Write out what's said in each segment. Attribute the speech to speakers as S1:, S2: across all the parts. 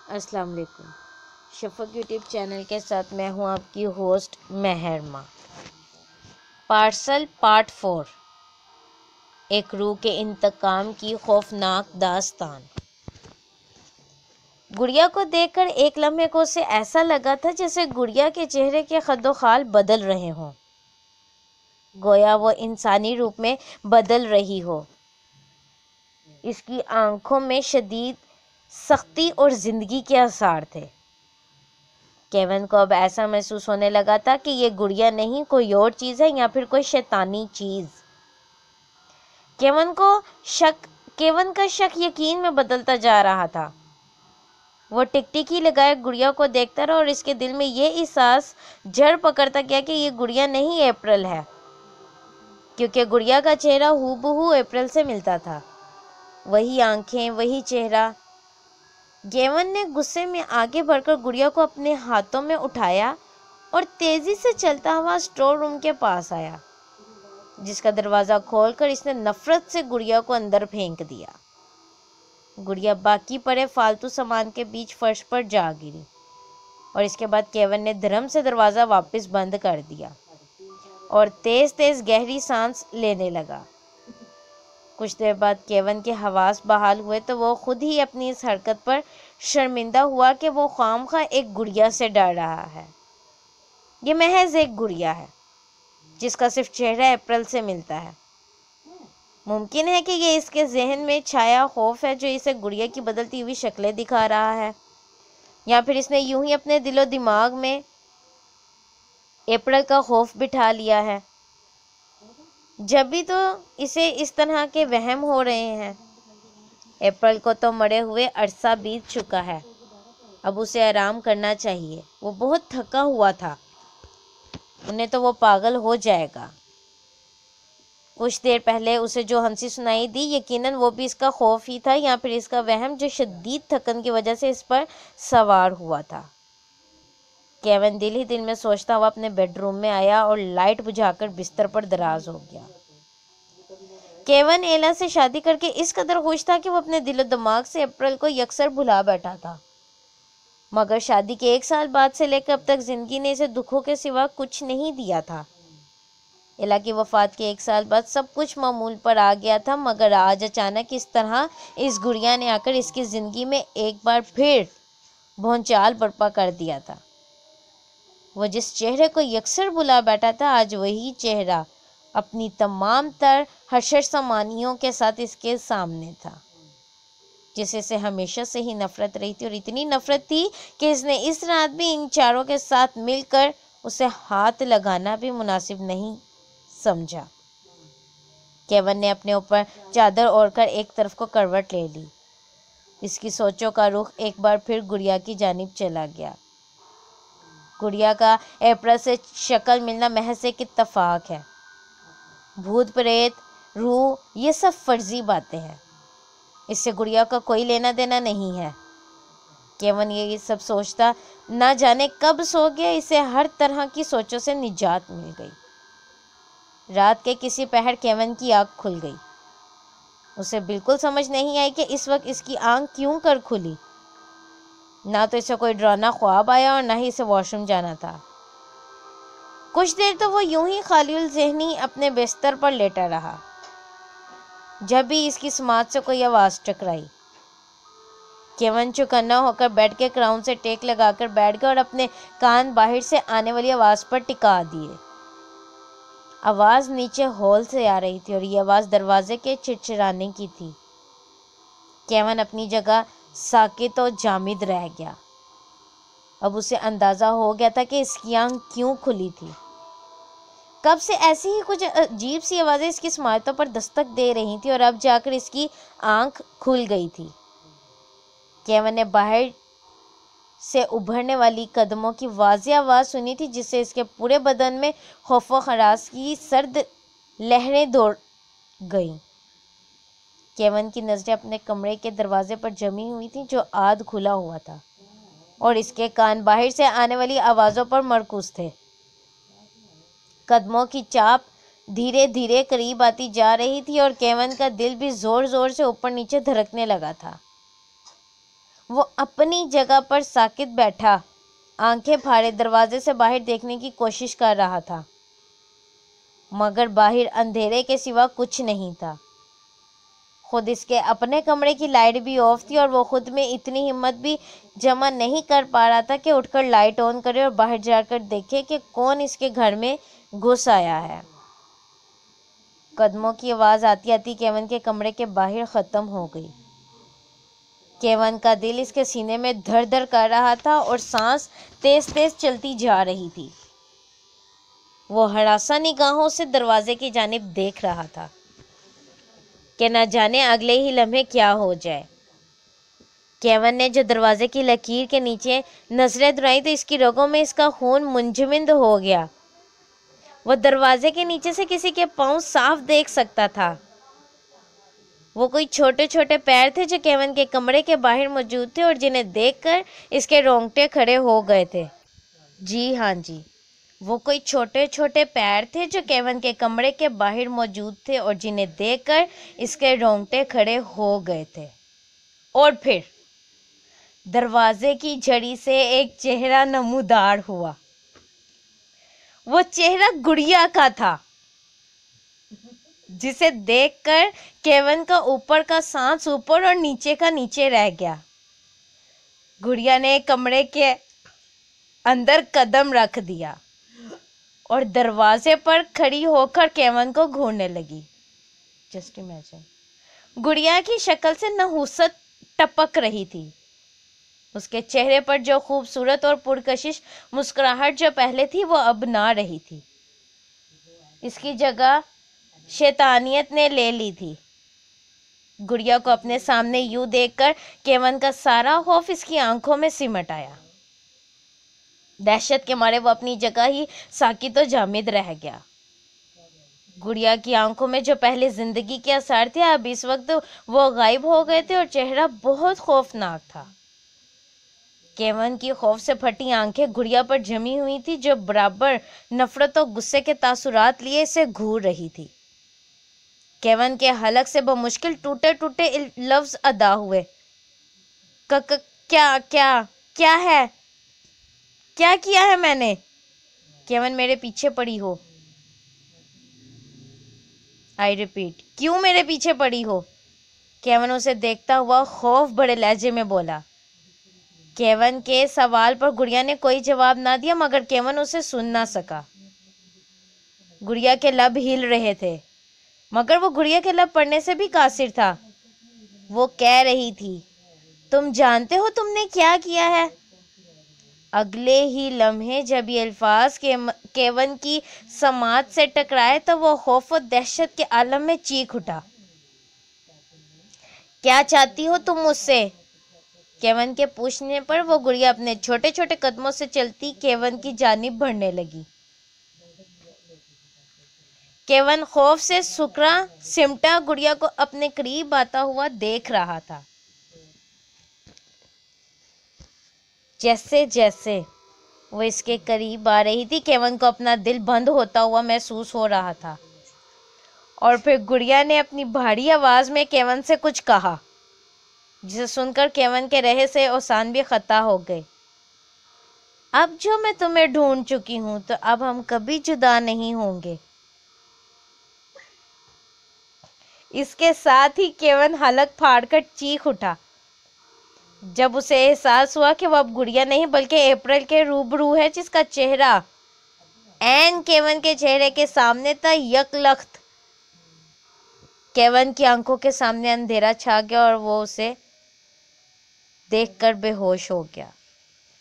S1: السلام علیکم۔ شفق YouTube channel کے ساتھ میں ہوں آپ کی ہوسٹ مہرما۔ پارسل پارٹ 4، ایک روح کے انتقام کی خوفناک داستان۔ گڑیا کو دیکھ کر ایک لمحے کو اسے ایسا لگا تھا جیسے گڑیا کے چہرے کے خد و خال بدل رہے ہوں، گویا وہ انسانی روپ میں بدل رہی ہو۔ اس کی آنکھوں میں شدید سختی اور زندگی کے آثار تھے۔ کیون کو اب ایسا محسوس ہونے لگا تھا کہ یہ گڑیا نہیں، کوئی اور چیز ہے یا پھر کوئی شیطانی چیز۔ کیون کا شک یقین میں بدلتا جا رہا تھا۔ وہ ٹکٹکی لگائے گڑیا کو دیکھتا رہا اور اس کے دل میں یہ احساس جڑ پکڑتا گیا کہ یہ گڑیا نہیں اپریل ہے، کیونکہ گڑیا کا چہرہ ہو بہو اپریل سے ملتا تھا۔ وہی آنکھیں، وہی چہرہ۔ کیون نے غصے میں آگے بڑھ کر گڑیا کو اپنے ہاتھوں میں اٹھایا اور تیزی سے چلتا ہوا اسٹور روم کے پاس آیا، جس کا دروازہ کھول کر اس نے نفرت سے گڑیا کو اندر پھینک دیا۔ گڑیا باقی پڑے فالتو سامان کے بیچ فرش پر جا گری اور اس کے بعد کیون نے دھرم سے دروازہ واپس بند کر دیا اور تیز تیز گہری سانس لینے لگا۔ کچھ دیر بعد کیون کے حواس بحال ہوئے تو وہ خود ہی اپنی اس حرکت پر شرمندہ ہوا کہ وہ خواہ ایک گڑیا سے ڈر رہا ہے۔ یہ محض ایک گڑیا ہے جس کا صرف چہرہ اپریل سے ملتا ہے۔ ممکن ہے کہ یہ اس کے ذہن میں چھایا خوف ہے جو اسے گڑیا کی بدلتی ہوئی شکلیں دکھا رہا ہے، یا پھر اس نے یوں ہی اپنے دل و دماغ میں اپریل کا خوف بٹھا لیا ہے۔ جب بھی تو اسے اس طرح کے وہم ہو رہے ہیں۔ اپریل کو تو مرے ہوئے عرصہ بیت چکا ہے، اب اسے آرام کرنا چاہیے۔ وہ بہت تھکا ہوا تھا، انہیں تو وہ پاگل ہو جائے گا۔ کچھ دیر پہلے اسے جو ہنسی سنائی دی، یقیناً وہ بھی اس کا خوف ہی تھا یا پھر اس کا وہم جو شدید تھکن کی وجہ سے اس پر سوار ہوا تھا۔ کیون دل ہی دل میں سوچتا ہوا اپنے بیڈ روم میں آیا اور لائٹ بجھا کر بستر پر دراز ہو گیا۔ کیون ایلا سے شادی کر کے اس قدر خوش تھا کہ وہ اپنے دل و دماغ سے اپریل کو یکسر بھلا بیٹھا تھا، مگر شادی کے 1 سال بعد سے لے کر اب تک زندگی نے اسے دکھوں کے سوا کچھ نہیں دیا تھا۔ ایلا کی وفات کے 1 سال بعد سب کچھ معمول پر آ گیا تھا، مگر آج اچانک اس طرح اس گڑیا نے آ کر اس کی زندگی میں ایک بار پھر بھونچال برپا کر دیا تھا۔ وہ جس چہرے کو یکسر بلا بیٹھا تھا، آج وہی چہرہ اپنی تمام تر حشر سامانیوں کے ساتھ اس کے سامنے تھا، جسے سے ہمیشہ سے ہی نفرت رہی تھی، اور اتنی نفرت تھی کہ اس نے اس رات بھی ان چاروں کے ساتھ مل کر اسے ہاتھ لگانا بھی مناسب نہیں سمجھا۔ کیون نے اپنے اوپر چادر اوڑھ کر ایک طرف کو کروٹ لے لی۔ اس کی سوچوں کا رخ ایک بار پھر گڑیا کی جانب چلا گیا۔ گڑیا کا اپریل سے شکل ملنا محض ایک اتفاق ہے۔ بھوت پریت، روح، یہ سب فرضی باتیں ہیں، اس سے گڑیا کا کوئی لینا دینا نہیں ہے۔ کیون یہ سب سوچتا نہ جانے کب سو گیا، اسے ہر طرح کی سوچوں سے نجات مل گئی۔ رات کے کسی پہر کیون کی آنکھ کھل گئی۔ اسے بالکل سمجھ نہیں آئی کہ اس وقت اس کی آنکھ کیوں کر کھلی۔ نہ تو اسے کوئی ڈرانا خواب آیا اور نہ ہی اسے واش روم جانا تھا۔ کچھ دیر تو وہ یوں ہی خالی الذہنی اپنے بستر پر لیٹا رہا، جب بھی اس کی سماعت سے کوئی آواز ٹکرائی۔ کیون چوکنا ہو کر بیڈ کے کراؤن سے ٹیک لگا کر بیٹھ گیا اور اپنے کان باہر سے آنے والی آواز پر ٹکا دیے۔ آواز نیچے ہال سے آ رہی تھی اور یہ آواز دروازے کے چرچرانے کی تھی۔ کیون اپنی جگہ ساکت و جامد رہ گیا۔ اب اسے اندازہ ہو گیا تھا کہ اس کی آنکھ کیوں کھلی تھی۔ کب سے ایسی ہی کچھ عجیب سی آوازیں اس کی سماعتوں پر دستک دے رہی تھی اور اب جا کر اس کی آنکھ کھل گئی تھی۔ کیون نے باہر سے ابھرنے والی قدموں کی واضح آواز سنی تھی، جس سے اس کے پورے بدن میں خوف و ہراس کی سرد لہریں دوڑ گئیں۔ کیون کی نظریں اپنے کمرے کے دروازے پر جمی ہوئی تھیں جو آدھ کھلا ہوا تھا، اور اس کے کان باہر سے آنے والی آوازوں پر مرکوز تھے۔ قدموں کی چاپ دھیرے دھیرے قریب آتی جا رہی تھی اور کیون کا دل بھی زور زور سے اوپر نیچے دھڑکنے لگا تھا۔ وہ اپنی جگہ پر ساکت بیٹھا آنکھیں پھاڑے دروازے سے باہر دیکھنے کی کوشش کر رہا تھا، مگر باہر اندھیرے کے سوا کچھ نہیں تھا۔ خود اس کے اپنے کمرے کی لائٹ بھی آف تھی اور وہ خود میں اتنی ہمت بھی جمع نہیں کر پا رہا تھا کہ اٹھ کر لائٹ آن کرے اور باہر جا کر دیکھے کہ کون اس کے گھر میں گھس آیا ہے۔ قدموں کی آواز آتی آتی کیون کے کمرے کے باہر ختم ہو گئی۔ کیون کا دل اس کے سینے میں دھڑ دھڑ کر رہا تھا اور سانس تیز تیز چلتی جا رہی تھی۔ وہ ہراساں نگاہوں سے دروازے کی جانب دیکھ رہا تھا کہ نہ جانے اگلے ہی لمحے کیا ہو جائے۔ کیون نے جو دروازے کی لکیر کے نیچے نظریں دوڑائیں تو اس کی رگوں میں اس کا خون منجمد ہو گیا۔ وہ دروازے کے نیچے سے کسی کے پاؤں صاف دیکھ سکتا تھا۔ وہ کوئی چھوٹے چھوٹے پیر تھے جو کیون کے کمرے کے باہر موجود تھے اور جنہیں دیکھ کر اس کے رونگٹے کھڑے ہو گئے تھے۔ جی ہاں جی، وہ کوئی چھوٹے چھوٹے پیر تھے جو کیون کے کمرے کے باہر موجود تھے اور جنہیں دیکھ کر اس کے رونگٹے کھڑے ہو گئے تھے۔ اور پھر دروازے کی جھڑی سے ایک چہرہ نمودار ہوا۔ وہ چہرہ گڑیا کا تھا، جسے دیکھ کر کیون کا اوپر کا سانس اوپر اور نیچے کا نیچے رہ گیا۔ گڑیا نے کمرے کے اندر قدم رکھ دیا اور دروازے پر کھڑی ہو کر کیون کو گھورنے لگی۔ جسٹ امیجن، گڑیا کی شکل سے نحوست ٹپک رہی تھی۔ اس کے چہرے پر جو خوبصورت اور پرکشش مسکراہٹ جو پہلے تھی وہ اب نہ رہی تھی، اس کی جگہ شیطانیت نے لے لی تھی۔ گڑیا کو اپنے سامنے یوں دیکھ کر کیون کا سارا خوف اس کی آنکھوں میں سمٹ آیا۔ دہشت کے مارے وہ اپنی جگہ ہی ساکت و جامد رہ گیا۔ گڑیا کی آنکھوں میں جو پہلے زندگی کے آثار تھے اب اس وقت وہ غائب ہو گئے تھے اور چہرہ بہت خوفناک تھا۔ کیون کی خوف سے پھٹی آنکھیں گڑیا پر جمی ہوئی تھی جو برابر نفرت و غصے کے تاثرات لیے اسے گھور رہی تھی۔ کیون کے حلق سے بمشکل ٹوٹے ٹوٹے لفظ ادا ہوئے۔ کیا کیا کیا ہے؟ کیا کیا ہے میں نے؟ کیون میرے پیچھے پڑی ہو؟ آئی ریپیٹ، کیوں میرے پیچھے پڑی ہو؟ کیون اسے دیکھتا ہوا خوف بڑے لہجے میں بولا۔ کیون کے سوال پر گڑیا نے کوئی جواب نہ دیا مگر کیون اسے سن نہ سکا۔ گڑیا کے لب ہل رہے تھے مگر وہ گڑیا کے لب پڑھنے سے بھی قاصر تھا۔ وہ کہہ رہی تھی، تم جانتے ہو تم نے کیا کیا ہے؟ اگلے ہی لمحے جب یہ الفاظ کیون کی سماعت سے ٹکرائے تو وہ خوف و دہشت کے عالم میں چیخ اٹھا۔ کیا چاہتی ہو تم مجھ سے؟ کیون کے پوچھنے پر وہ گڑیا اپنے چھوٹے چھوٹے قدموں سے چلتی کیون کی جانب بڑھنے لگی۔ کیون خوف سے سکڑا سمٹا گڑیا کو اپنے قریب آتا ہوا دیکھ رہا تھا۔ جیسے جیسے وہ اس کے قریب آ رہی تھی کیون کو اپنا دل بند ہوتا ہوا محسوس ہو رہا تھا۔ اور پھر گڑیا نے اپنی بھاری آواز میں کیون سے کچھ کہا جسے سن کر کیون کے رہے سے اوسان بھی خطا ہو گئے۔ اب جو میں تمہیں ڈھونڈ چکی ہوں تو اب ہم کبھی جدا نہیں ہوں گے۔ اس کے ساتھ ہی کیون حلق پھاڑ کر چیخ اٹھا جب اسے احساس ہوا کہ وہ اب گڑیا نہیں بلکہ اپریل کے روبرو ہے جس کا چہرہ عین کیون کے چہرے کے سامنے تھا۔ یک لخت کیون کی آنکھوں کے سامنے اندھیرا چھا گیا اور وہ اسے دیکھ کر بے ہوش ہو گیا۔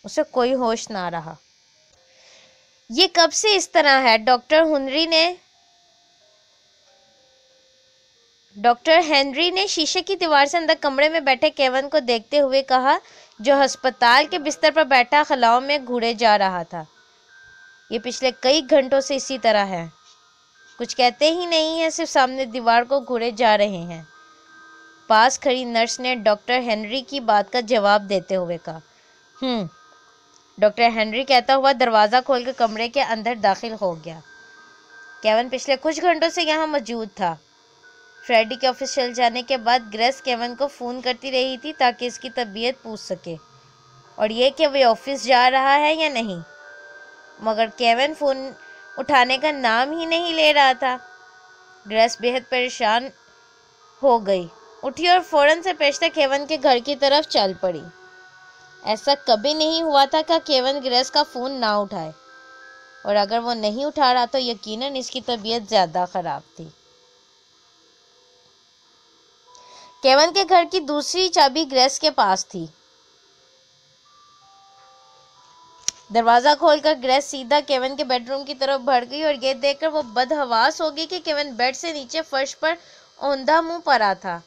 S1: اسے کوئی ہوش نہ رہا۔ یہ کب سے اس طرح ہے؟ ڈاکٹر ہنری نے شیشے کی دیوار سے اندر کمرے میں بیٹھے کیون کو دیکھتے ہوئے کہا جو ہسپتال کے بستر پر بیٹھا خلاؤں میں گھورے جا رہا تھا۔ یہ پچھلے کئی گھنٹوں سے اسی طرح ہے، کچھ کہتے ہی نہیں ہیں، صرف سامنے دیوار کو گھورے جا رہے ہیں۔ پاس کھڑی نرس نے ڈاکٹر ہنری کی بات کا جواب دیتے ہوئے کہا۔ ڈاکٹر ہنری کہتا ہوا دروازہ کھول کر کمرے کے اندر داخل ہو گیا۔ کیون پچھلے کچھ گھنٹوں سے یہاں موجود تھا۔ فریڈی کے آفس چل جانے کے بعد گریس کیون کو فون کرتی رہی تھی تاکہ اس کی طبیعت پوچھ سکے اور یہ کہ وہ آفس جا رہا ہے یا نہیں، مگر کیون فون اٹھانے کا نام ہی نہیں لے رہا تھا۔ گریس بہت پریشان ہو گئی، اٹھی اور فوراً سے پیشتر کیون کے گھر کی طرف چل پڑی۔ ایسا کبھی نہیں ہوا تھا کہ کیون گریس کا فون نہ اٹھائے، اور اگر وہ نہیں اٹھا رہا تو یقیناً اس کی طبیعت زیادہ خراب تھی۔ کیون کے گھر کی دوسری چابی گریس کے پاس تھی۔ دروازہ کھول کر گریس سیدھا کیون کے بیڈ روم کی طرف بڑھ گئی اور یہ دیکھ کر وہ بدحواس ہو گئی کہ کیون بیڈ سے نیچے فرش پر اوندھا منہ پڑا تھا۔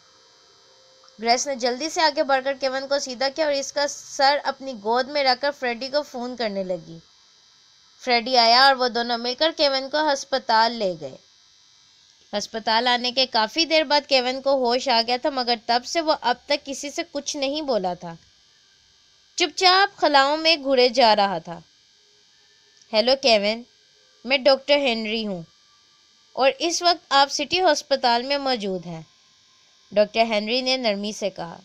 S1: گریس نے جلدی سے آگے بڑھ کر کیون کو سیدھا کیا اور اس کا سر اپنی گود میں رکھ کر فریڈی کو فون کرنے لگی۔ فریڈی آیا اور وہ دونوں مل کر کیون کو ہسپتال لے گئے۔ ہسپتال آنے کے کافی دیر بعد کیون کو ہوش آ گیا تھا، مگر تب سے وہ اب تک کسی سے کچھ نہیں بولا تھا، چپ چاپ خلاؤں میں گھڑے جا رہا تھا۔ ہیلو کیون، میں ڈاکٹر ہنری ہوں اور اس وقت آپ سٹی ہسپتال میں موجود ہیں، ڈاکٹر ہنری نے نرمی سے کہا،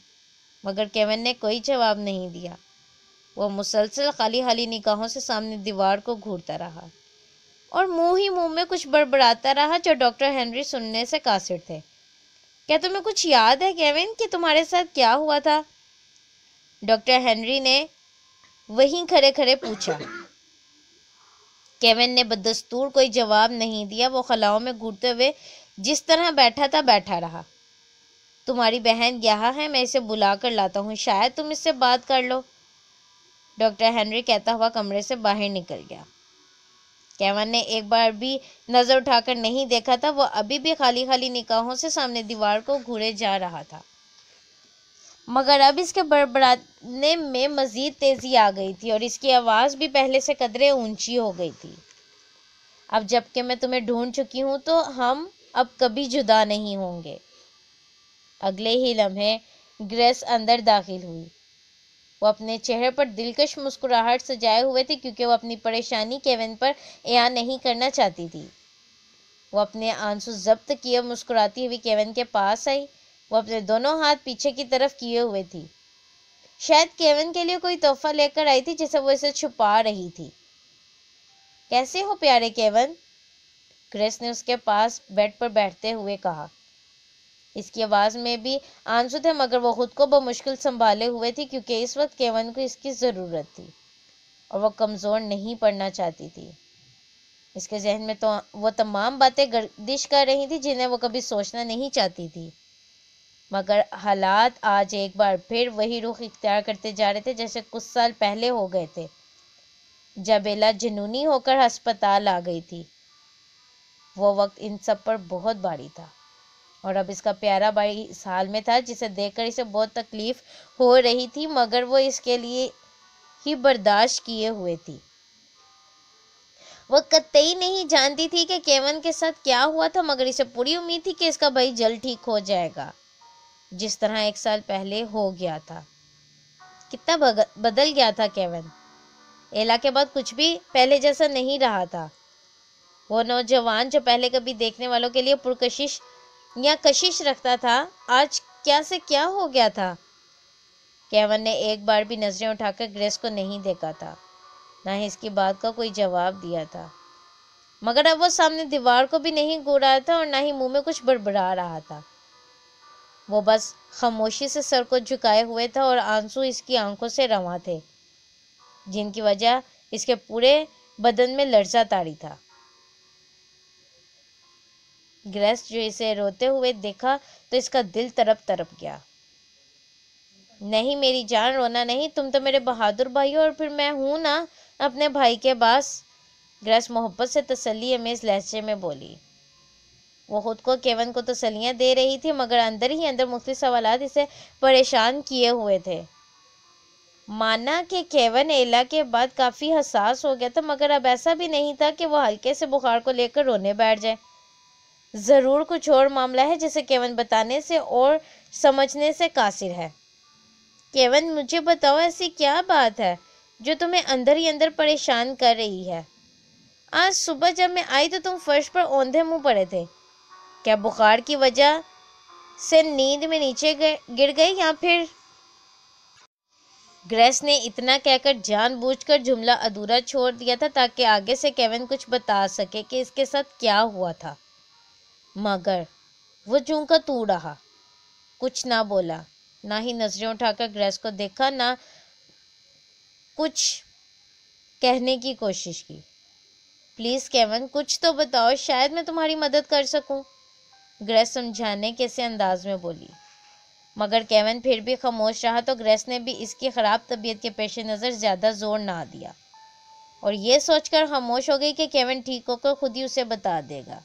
S1: مگر کیون نے کوئی جواب نہیں دیا۔ وہ مسلسل خالی خالی نگاہوں سے سامنے دیوار کو گھورتا رہا اور منہ ہی منہ میں کچھ بڑبڑاتا رہا جو ڈاکٹر ہنری سننے سے قاصر تھے۔ کیا تمہیں کچھ یاد ہے کیون کہ تمہارے ساتھ کیا ہوا تھا؟ ڈاکٹر ہنری نے وہیں کھڑے کھڑے پوچھا۔ کیون نے بدستور کوئی جواب نہیں دیا، وہ خلاؤں میں گھورتے ہوئے جس طرح بیٹھا تھا بیٹھا رہا۔ تمہاری بہن یہاں ہے، میں اسے بلا کر لاتا ہوں، شاید تم اس سے بات کر لو، ڈاکٹر ہنری کہتا ہوا کمرے سے باہر نکل گیا۔ کیون نے ایک بار بھی نظر اٹھا کر نہیں دیکھا تھا، وہ ابھی بھی خالی خالی نگاہوں سے سامنے دیوار کو گھورے جا رہا تھا، مگر اب اس کے بڑبڑانے میں مزید تیزی آ گئی تھی اور اس کی آواز بھی پہلے سے قدرے اونچی ہو گئی تھی۔ اب جب کہ میں تمہیں ڈھونڈ چکی ہوں تو ہم اب کبھی جدا نہیں ہوں گے۔ اگلے ہی لمحے گریس اندر داخل ہوئی۔ وہ اپنے چہرے پر دلکش مسکراہٹ سجائے ہوئے تھی کیونکہ وہ اپنی پریشانی کیون پر عیاں نہیں کرنا چاہتی تھی۔ وہ اپنے آنسو ضبط کیے مسکراتی ہوئی کیون کے پاس آئی۔ وہ اپنے دونوں ہاتھ پیچھے کی طرف کیے ہوئے تھی، شاید کیون کے لیے کوئی تحفہ لے کر آئی تھی جسے وہ اسے چھپا رہی تھی۔ کیسے ہو پیارے کیون؟ گریس نے اس کے پاس بیڈ پر بیٹھتے ہوئے کہا۔ اس کی آواز میں بھی آنسو تھے، مگر وہ خود کو بمشکل سنبھالے ہوئے تھی کیونکہ اس وقت کیون کو اس کی ضرورت تھی اور وہ کمزور نہیں پڑنا چاہتی تھی۔ اس کے ذہن میں تو وہ تمام باتیں گردش کر رہی تھی جنہیں وہ کبھی سوچنا نہیں چاہتی تھی، مگر حالات آج ایک بار پھر وہی رخ اختیار کرتے جا رہے تھے جیسے کچھ سال پہلے ہو گئے تھے جب ایلا جنونی ہو کر ہسپتال آ گئی تھی۔ وہ وقت ان سب پر بہت بھاری تھا اور اب اس کا پیارا بھائی اس حال میں تھا جسے دیکھ کر اسے بہت تکلیف ہو رہی تھی، مگر وہ اس کے لیے ہی برداشت کیے ہوئے تھی۔ وہ قطعی نہیں جانتی تھی کہ کیون کے ساتھ کیا ہوا تھا، مگر اسے پوری امید تھی کہ اس کا بھائی جلد ٹھیک ہو جائے گا جس طرح ایک سال پہلے ہو گیا تھا۔ کتنا بدل گیا تھا کیون! ایلا کے بعد کچھ بھی پہلے جیسا نہیں رہا تھا۔ وہ نوجوان جو پہلے کبھی دیکھنے والوں کے لیے پرکشش یا کشش رکھتا تھا، آج کیا سے کیا ہو گیا تھا۔ کیون نے ایک بار بھی نظریں اٹھا کر گریس کو نہیں دیکھا تھا، نہ ہی اس کی بات کا کوئی جواب دیا تھا، مگر اب وہ سامنے دیوار کو بھی نہیں گھور رہا تھا اور نہ ہی منہ میں کچھ بڑبڑا رہا تھا۔ وہ بس خاموشی سے سر کو جھکائے ہوئے تھا اور آنسو اس کی آنکھوں سے رواں تھے جن کی وجہ اس کے پورے بدن میں لرزہ طاری تھا۔ گریس جو اسے روتے ہوئے دیکھا تو اس کا دل تڑپ تڑپ گیا۔ نہیں میری جان، رونا نہیں، تم تو میرے بہادر بھائی ہو اور پھر میں ہوں نا اپنے بھائی کے پاس، گریس محبت سے تسلی امیز لہجے میں بولی۔ وہ خود کو کیون کو تسلیاں دے رہی تھی، مگر اندر ہی اندر مختلف سوالات اسے پریشان کیے ہوئے تھے۔ مانا کہ کیون ایلا کے بعد کافی حساس ہو گیا تھا، مگر اب ایسا بھی نہیں تھا کہ وہ ہلکے سے بخار کو لے کر رونے بیٹھ جائے۔ ضرور کچھ اور معاملہ ہے جسے کیون بتانے سے اور سمجھنے سے قاصر ہے۔ کیون مجھے بتاؤ، ایسی کیا بات ہے جو تمہیں اندر ہی اندر پریشان کر رہی ہے؟ آج صبح جب میں آئی تو تم فرش پر اوندھے منہ پڑے تھے، کیا بخار کی وجہ سے نیند میں نیچے گر گئی یا پھر؟ گریس نے اتنا کہہ کر جان بوجھ کر جملہ ادھورا چھوڑ دیا تھا تاکہ آگے سے کیون کچھ بتا سکے کہ اس کے ساتھ کیا ہوا تھا، مگر وہ چوں کا توں رہا، کچھ نہ بولا، نہ ہی نظریں اٹھا کر گریس کو دیکھا، نہ کچھ کہنے کی کوشش کی۔ پلیز کیون، کچھ تو بتاؤ، شاید میں تمہاری مدد کر سکوں، گریس سمجھانے کے سے انداز میں بولی۔ مگر کیون پھر بھی خاموش رہا تو گریس نے بھی اس کی خراب طبیعت کے پیش نظر زیادہ زور نہ دیا اور یہ سوچ کر خاموش ہو گئی کہ کیون ٹھیک ہو کر خود ہی اسے بتا دے گا۔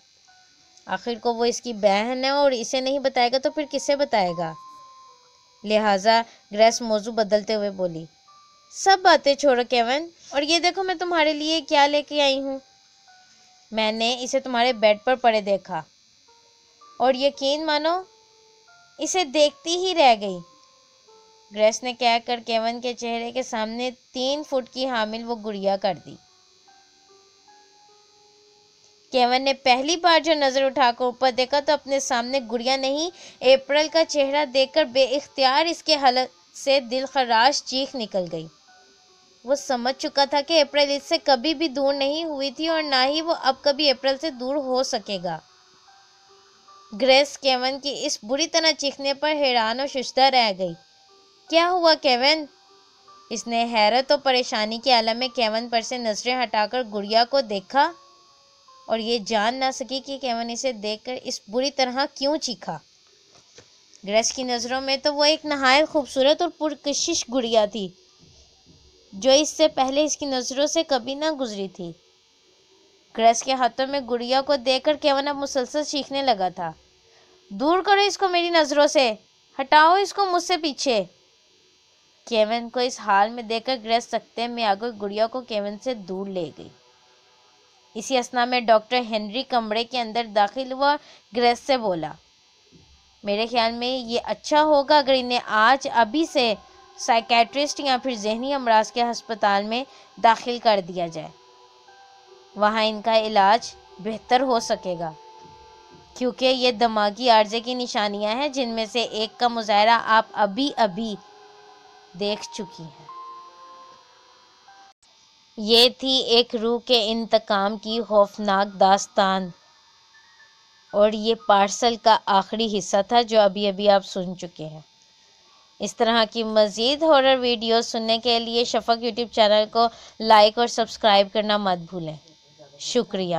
S1: آخر کو وہ اس کی بہن ہے اور اسے نہیں بتائے گا تو پھر کسے بتائے گا؟ لہٰذا گریس موضوع بدلتے ہوئے بولی، سب باتیں چھوڑو کیون، اور یہ دیکھو میں تمہارے لیے کیا لے کے آئی ہوں۔ میں نے اسے تمہارے بیڈ پر پڑے دیکھا اور یقین مانو اسے دیکھتی ہی رہ گئی، گریس نے کہہ کر کیون کے چہرے کے سامنے 3 فٹ کی حامل وہ گڑیا کر دی۔ کیون نے پہلی بار جو نظر اٹھا کر اوپر دیکھا تو اپنے سامنے گڑیا نہیں اپریل کا چہرہ دیکھ کر بے اختیار اس کے حلق سے دل خراش چیخ نکل گئی۔ وہ سمجھ چکا تھا کہ اپریل اس سے کبھی بھی دور نہیں ہوئی تھی اور نہ ہی وہ اب کبھی اپریل سے دور ہو سکے گا۔ گریس کیون کی اس بری طرح چیخنے پر حیران و ششدر رہ گئی۔ کیا ہوا کیون؟ اس نے حیرت و پریشانی کے عالم میں کیون پر سے نظریں ہٹا کر گڑیا کو دیکھا اور یہ جان نہ سکی کہ کیون اسے دیکھ کر اس بری طرح کیوں چیخا۔ گریس کی نظروں میں تو وہ ایک نہایت خوبصورت اور پرکشش گڑیا تھی جو اس سے پہلے اس کی نظروں سے کبھی نہ گزری تھی۔ گریس کے ہاتھوں میں گڑیا کو دیکھ کر کیون اب مسلسل چیخنے لگا تھا، دور کرو اس کو میری نظروں سے، ہٹاؤ اس کو مجھ سے پیچھے۔ کیون کو اس حال میں دیکھ کر گریس سکتے میں آ کر گڑیا کو کیون سے دور لے گئی۔ اسی اثنا میں ڈاکٹر ہنری کمرے کے اندر داخل ہوا، گریس سے بولا، میرے خیال میں یہ اچھا ہوگا اگر انہیں آج ابھی سے سائیکیٹرسٹ یا پھر ذہنی امراض کے ہسپتال میں داخل کر دیا جائے، وہاں ان کا علاج بہتر ہو سکے گا، کیونکہ یہ دماغی عارضے کی نشانیاں ہیں جن میں سے ایک کا مظاہرہ آپ ابھی دیکھ چکی ہیں۔ یہ تھی ایک روح کے انتقام کی خوفناک داستان اور یہ پارسل کا آخری حصہ تھا جو ابھی آپ سن چکے ہیں۔ اس طرح کی مزید ہارر ویڈیوز سننے کے لیے شفق یوٹیوب چینل کو لائک اور سبسکرائب کرنا مت بھولیں۔ شکریہ۔